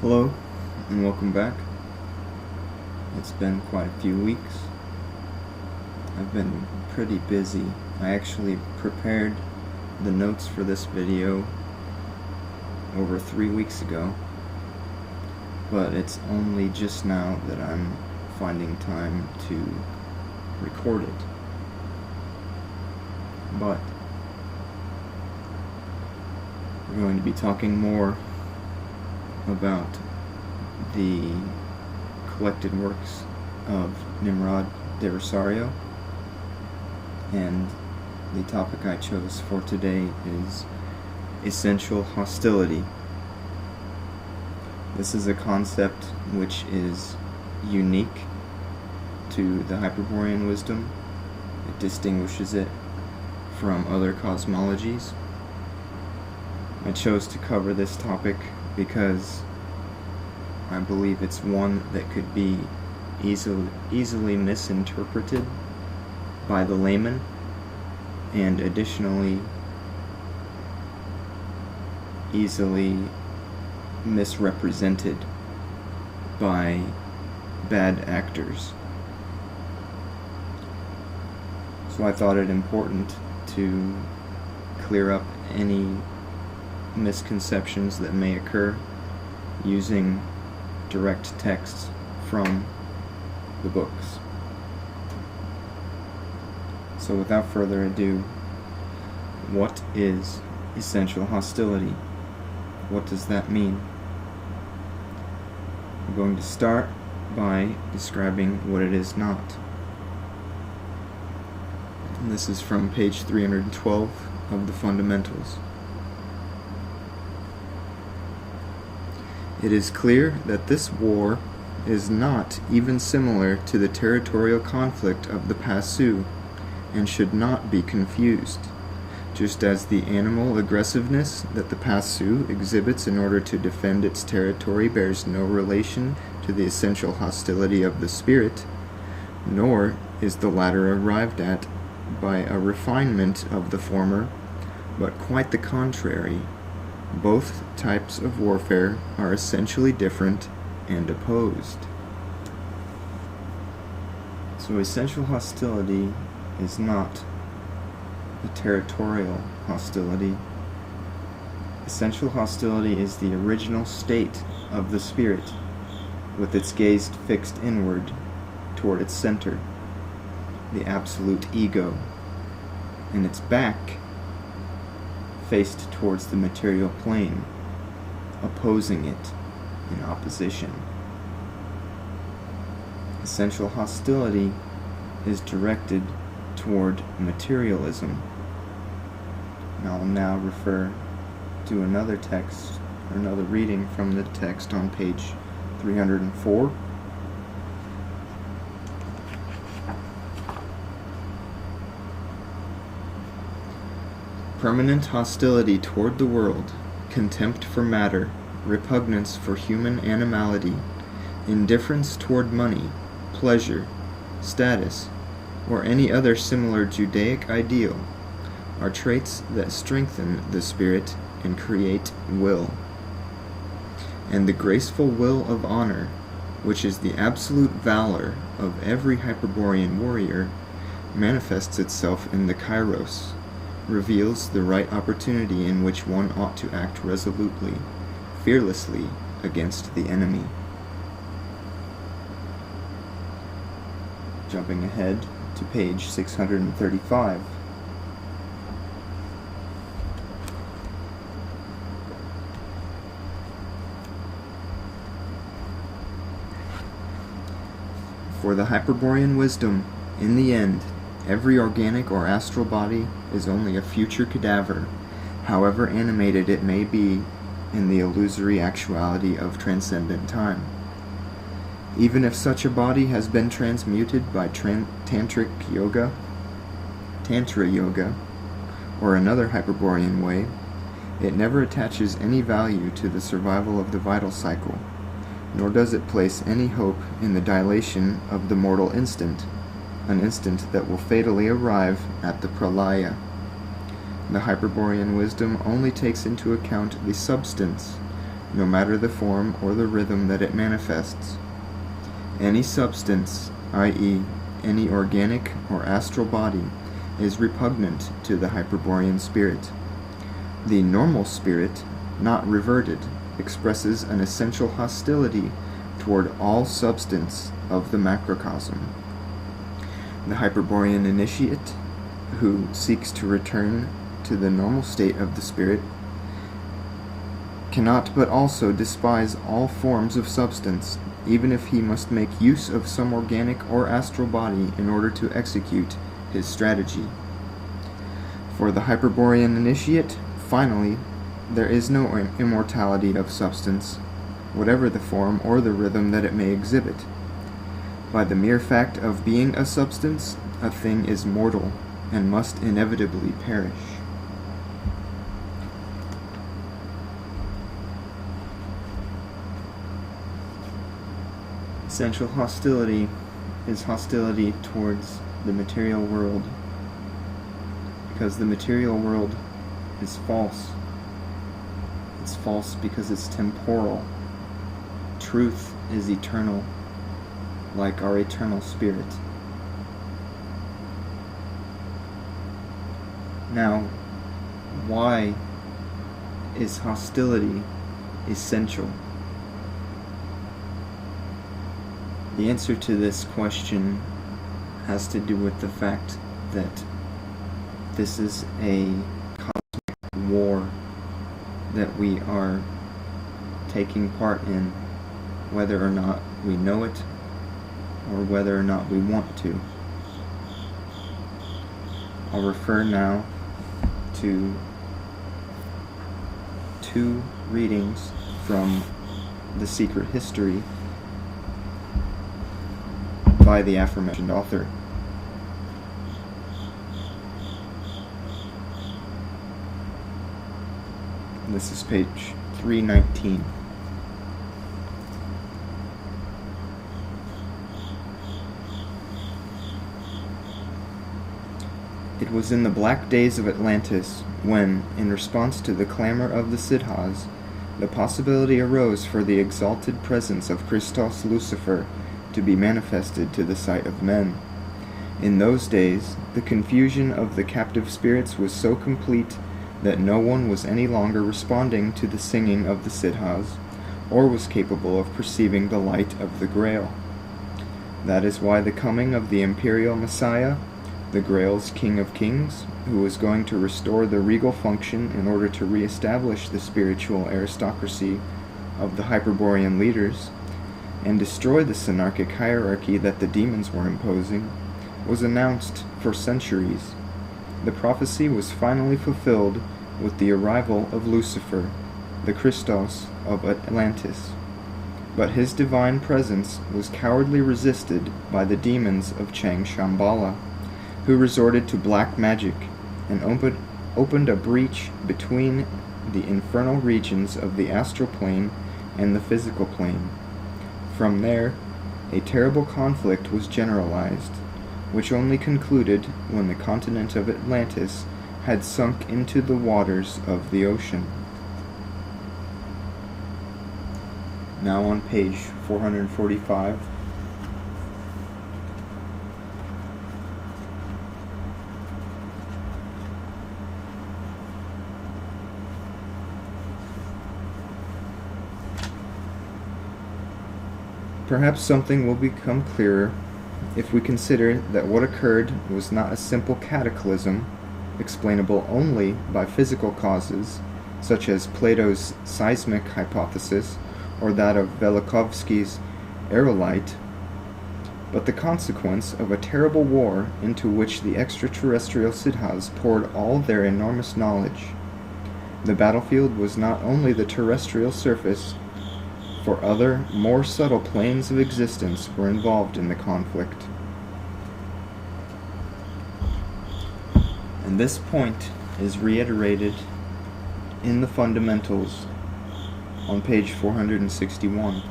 Hello, and welcome back. It's been quite a few weeks. I've been pretty busy. I actually prepared the notes for this video over 3 weeks ago, but it's only just now that I'm finding time to record it. But we're going to be talking more about the collected works of Nimrod de Rosario, and the topic I chose for today is essential hostility. This is a concept which is unique to the Hyperborean Wisdom. It distinguishes it from other cosmologies. I chose to cover this topic because I believe it's one that could be easily misinterpreted by the layman, and additionally easily misrepresented by bad actors. So I thought it important to clear up any misconceptions that may occur using direct texts from the books. So without further ado, what is essential hostility? What does that mean? I'm going to start by describing what it is not. And this is from page 312 of the Fundamentals. It is clear that this war is not even similar to the territorial conflict of the Pasu, and should not be confused. Just as the animal aggressiveness that the Pasu exhibits in order to defend its territory bears no relation to the essential hostility of the spirit, nor is the latter arrived at by a refinement of the former, but quite the contrary. Both types of warfare are essentially different and opposed. So essential hostility is not a territorial hostility. Essential hostility is the original state of the spirit, with its gaze fixed inward toward its center, the absolute ego, and its back faced towards the material plane, opposing it in opposition. Essential hostility is directed toward materialism. And I'll now refer to another text, or another reading from the text on page 304. Permanent hostility toward the world, contempt for matter, repugnance for human animality, indifference toward money, pleasure, status, or any other similar Judaic ideal, are traits that strengthen the spirit and create will. And the graceful will of honor, which is the absolute valor of every Hyperborean warrior, manifests itself in the kairos, reveals the right opportunity in which one ought to act resolutely, fearlessly against the enemy. Jumping ahead to page 635. For the Hyperborean Wisdom, in the end, every organic or astral body is only a future cadaver, however animated it may be in the illusory actuality of transcendent time. Even if such a body has been transmuted by Tantra yoga, or another Hyperborean way, it never attaches any value to the survival of the vital cycle, nor does it place any hope in the dilation of the mortal instant, an instant that will fatally arrive at the pralaya. The Hyperborean wisdom only takes into account the substance, no matter the form or the rhythm that it manifests. Any substance, i.e., any organic or astral body, is repugnant to the Hyperborean spirit. The normal spirit, not reverted, expresses an essential hostility toward all substance of the macrocosm. The Hyperborean initiate, who seeks to return to the normal state of the spirit, cannot but also despise all forms of substance, even if he must make use of some organic or astral body in order to execute his strategy. For the Hyperborean initiate, finally, there is no immortality of substance, whatever the form or the rhythm that it may exhibit. By the mere fact of being a substance, a thing is mortal and must inevitably perish. Essential hostility is hostility towards the material world, because the material world is false. It's false because it's temporal. Truth is eternal, like our eternal spirit. Now, why is hostility essential? The answer to this question has to do with the fact that this is a cosmic war that we are taking part in, whether or not we know it or whether or not we want to. I'll refer now to two readings from The Secret History by the aforementioned author. This is page 319. It was in the black days of Atlantis when, in response to the clamor of the Siddhas, the possibility arose for the exalted presence of Christos Lucifer to be manifested to the sight of men. In those days, the confusion of the captive spirits was so complete that no one was any longer responding to the singing of the Siddhas, or was capable of perceiving the light of the Grail. That is why the coming of the imperial Messiah, the Grail's King of Kings, who was going to restore the regal function in order to re-establish the spiritual aristocracy of the Hyperborean leaders, and destroy the synarchic hierarchy that the demons were imposing, was announced for centuries. The prophecy was finally fulfilled with the arrival of Lucifer, the Christos of Atlantis. But his divine presence was cowardly resisted by the demons of Chang Shambhala, who resorted to black magic and opened a breach between the infernal regions of the astral plane and the physical plane. From there, a terrible conflict was generalized, which only concluded when the continent of Atlantis had sunk into the waters of the ocean. Now on page 445. Perhaps something will become clearer if we consider that what occurred was not a simple cataclysm, explainable only by physical causes, such as Plato's seismic hypothesis or that of Velikovsky's aerolite, but the consequence of a terrible war into which the extraterrestrial Siddhas poured all their enormous knowledge. The battlefield was not only the terrestrial surface, for other, more subtle planes of existence were involved in the conflict. And this point is reiterated in the fundamentals on page 461.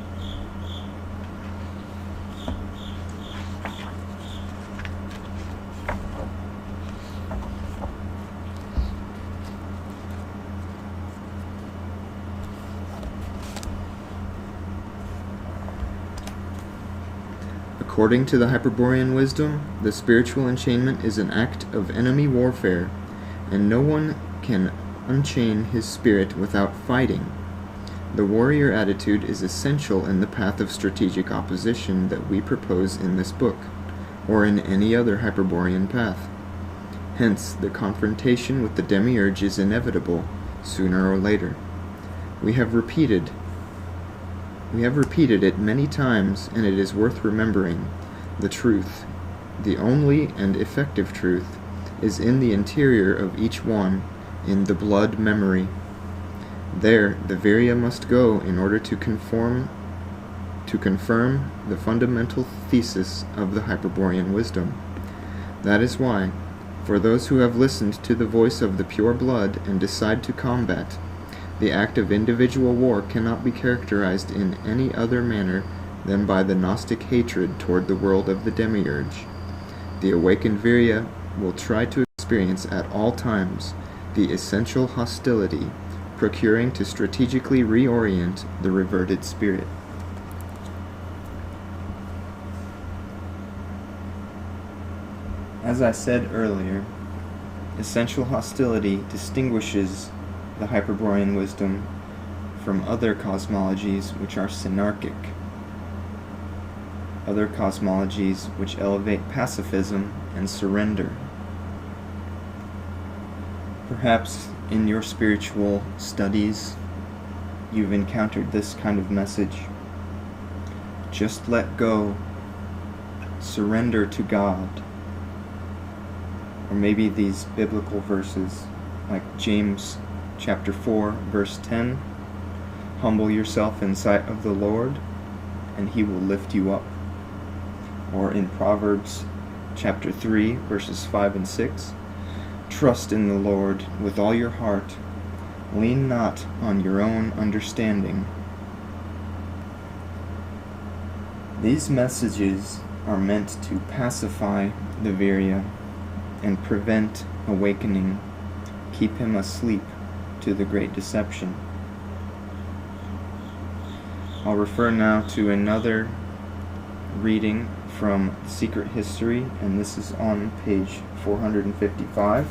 According to the Hyperborean Wisdom, the spiritual enchainment is an act of enemy warfare, and no one can unchain his spirit without fighting. The warrior attitude is essential in the path of strategic opposition that we propose in this book, or in any other Hyperborean path. Hence, the confrontation with the demiurge is inevitable, sooner or later. We have repeated it many times, and it is worth remembering. The truth, the only and effective truth, is in the interior of each one, in the blood memory. There, the Virya must go in order to confirm the fundamental thesis of the Hyperborean Wisdom. That is why, for those who have listened to the voice of the pure blood and decide to combat, the act of individual war cannot be characterized in any other manner than by the Gnostic hatred toward the world of the demiurge. The awakened Virya will try to experience at all times the essential hostility, procuring to strategically reorient the reverted spirit. As I said earlier, essential hostility distinguishes the Hyperborean Wisdom from other cosmologies which are synarchic, other cosmologies which elevate pacifism and surrender. Perhaps in your spiritual studies you've encountered this kind of message. Just let go, surrender to God. Or maybe these biblical verses like James chapter 4 verse 10, humble yourself in sight of the Lord and he will lift you up. Or in Proverbs chapter 3 verses 5 and 6, trust in the Lord with all your heart, lean not on your own understanding. These messages are meant to pacify the Virya and prevent awakening, keep him asleep to the great deception. I'll refer now to another reading from Secret History, and this is on page 455.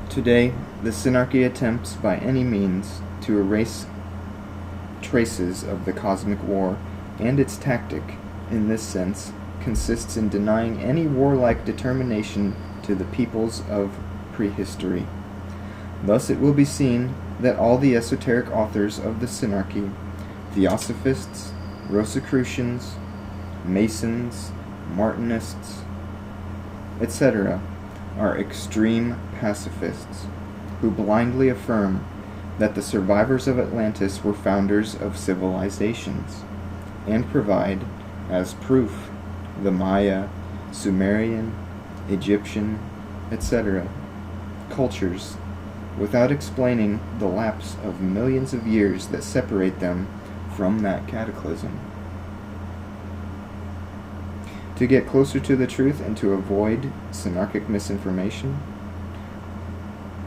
Today, the Synarchy attempts by any means to erase traces of the cosmic war, and its tactic, in this sense, consists in denying any warlike determination to the peoples of prehistory. Thus it will be seen that all the esoteric authors of the Synarchy, Theosophists, Rosicrucians, Masons, Martinists, etc., are extreme pacifists, who blindly affirm that the survivors of Atlantis were founders of civilizations, and provide, as proof, the Maya, Sumerian, Egyptian, etc. cultures, without explaining the lapse of millions of years that separate them from that cataclysm. To get closer to the truth and to avoid synarchic misinformation,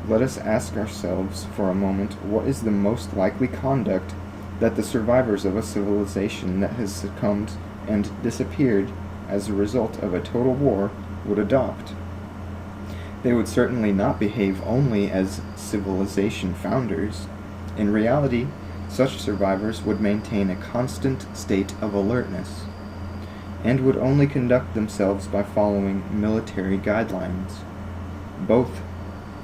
let us ask ourselves for a moment what is the most likely conduct that the survivors of a civilization that has succumbed and disappeared as a result of a total war would adopt. They would certainly not behave only as civilization founders. In reality, such survivors would maintain a constant state of alertness, and would only conduct themselves by following military guidelines, both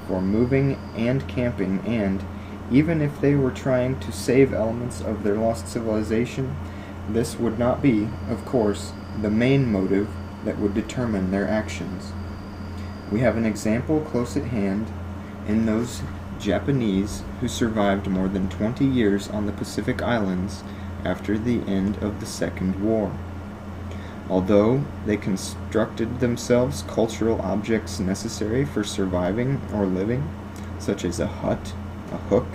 for moving and camping, and, even if they were trying to save elements of their lost civilization, this would not be, of course, the main motive that would determine their actions. We have an example close at hand in those Japanese who survived more than 20 years on the Pacific Islands after the end of the Second War. Although they constructed themselves cultural objects necessary for surviving or living, such as a hut, a hook,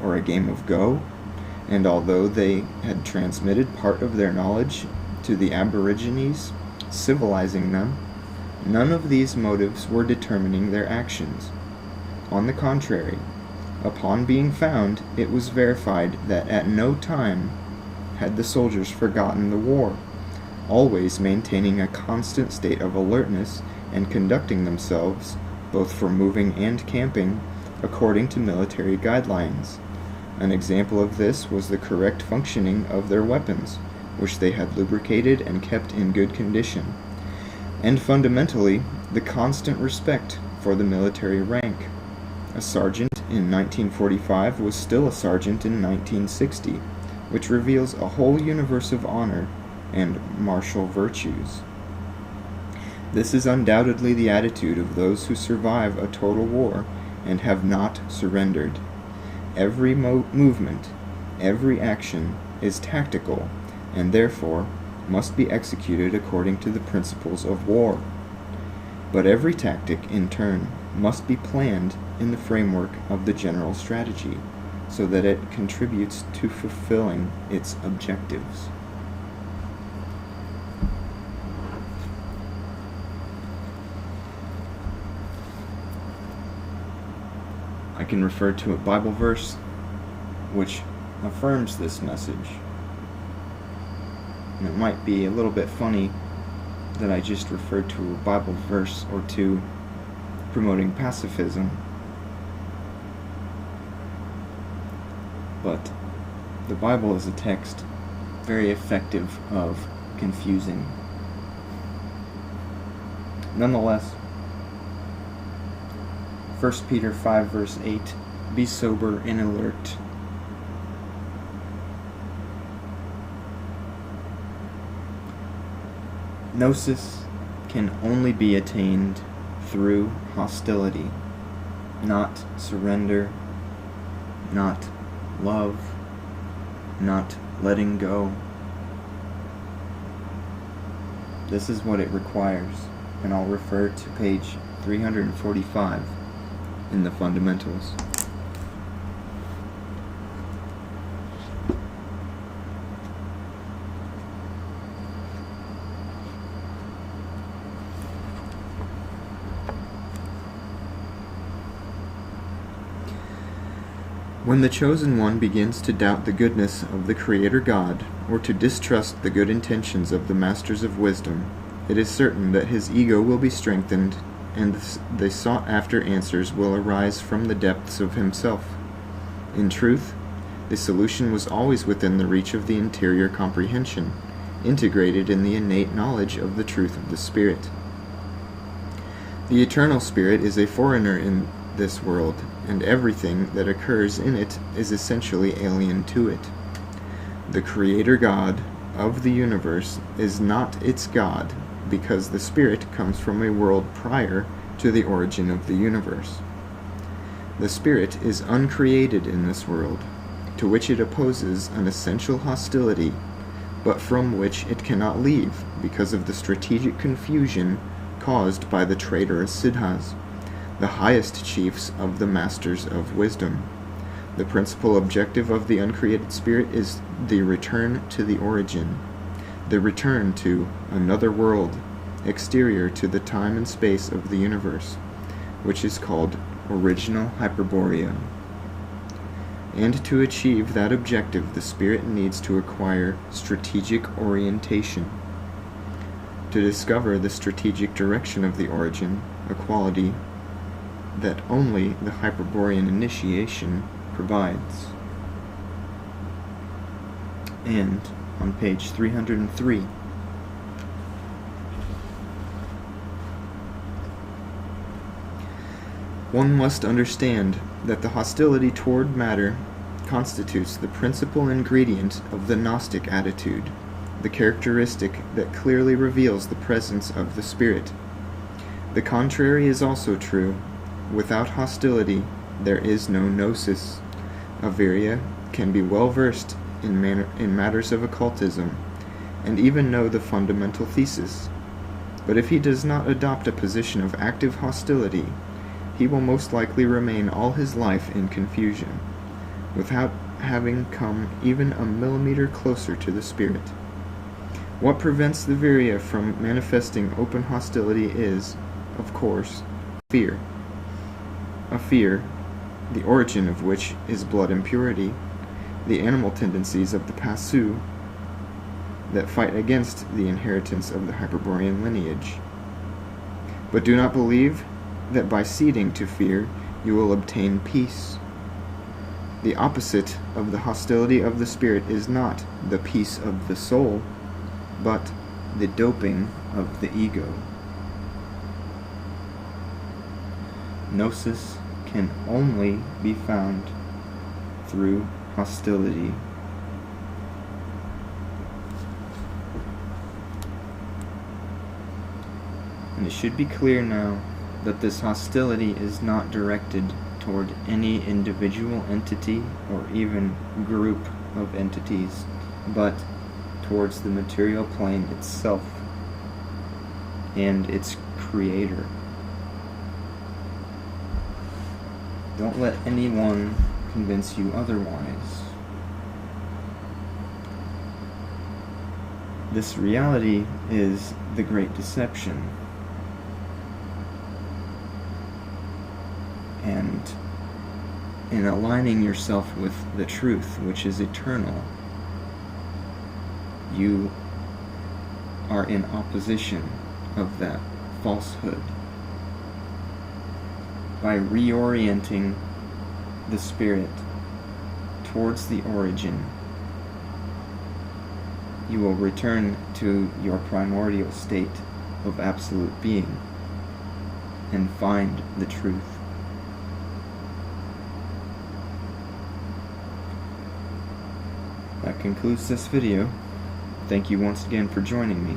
or a game of Go, and although they had transmitted part of their knowledge to the Aborigines, civilizing them, None of these motives were determining their actions. On the contrary, upon being found, it was verified that at no time had the soldiers forgotten the war, always maintaining a constant state of alertness and conducting themselves, both for moving and camping, according to military guidelines. An example of this was the correct functioning of their weapons, which they had lubricated and kept in good condition, and fundamentally, the constant respect for the military rank. A sergeant in 1945 was still a sergeant in 1960, which reveals a whole universe of honor and martial virtues. This is undoubtedly the attitude of those who survive a total war and have not surrendered. Every movement, every action is tactical, and therefore must be executed according to the principles of war. But every tactic, in turn, must be planned in the framework of the general strategy, so that it contributes to fulfilling its objectives. I can refer to a Bible verse which affirms this message. And it might be a little bit funny that I just referred to a Bible verse or two promoting pacifism, but the Bible is a text very effective of confusing. Nonetheless, 1 Peter 5 verse 8, be sober and alert. Gnosis can only be attained through hostility, not surrender, not love, not letting go. This is what it requires, and I'll refer to page 345 in the Fundamentals. When the chosen one begins to doubt the goodness of the Creator God, or to distrust the good intentions of the masters of wisdom, it is certain that his ego will be strengthened, and the sought-after answers will arise from the depths of himself. In truth, the solution was always within the reach of the interior comprehension, integrated in the innate knowledge of the truth of the Spirit. The eternal Spirit is a foreigner in this world, and everything that occurs in it is essentially alien to it. The Creator God of the universe is not its God, because the Spirit comes from a world prior to the origin of the universe. The Spirit is uncreated in this world, to which it opposes an essential hostility, but from which it cannot leave because of the strategic confusion caused by the traitorous Siddhas, the highest chiefs of the masters of wisdom. The principal objective of the uncreated Spirit is the return to the origin, the return to another world, exterior to the time and space of the universe, which is called original Hyperborea. And to achieve that objective, the Spirit needs to acquire strategic orientation. To discover the strategic direction of the origin, a quality that only the Hyperborean initiation provides. And on page 303, one must understand that the hostility toward matter constitutes the principal ingredient of the Gnostic attitude, the characteristic that clearly reveals the presence of the Spirit. The contrary is also true. Without hostility, there is no Nosis. A Virya can be well versed in matters of occultism, and even know the fundamental thesis. But if he does not adopt a position of active hostility, he will most likely remain all his life in confusion, without having come even a millimeter closer to the Spirit. What prevents the Virya from manifesting open hostility is, of course, fear. A fear, the origin of which is blood impurity, the animal tendencies of the Pasu that fight against the inheritance of the Hyperborean lineage. But do not believe that by ceding to fear you will obtain peace. The opposite of the hostility of the spirit is not the peace of the soul, but the doping of the ego. Gnosis can only be found through hostility. And it should be clear now that this hostility is not directed toward any individual entity or even group of entities, but towards the material plane itself and its creator. Don't let anyone convince you otherwise. This reality is the great deception. And in aligning yourself with the truth, which is eternal, you are in opposition of that falsehood. By reorienting the spirit towards the origin, you will return to your primordial state of absolute being and find the truth. That concludes this video. Thank you once again for joining me,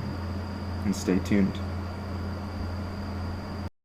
and stay tuned.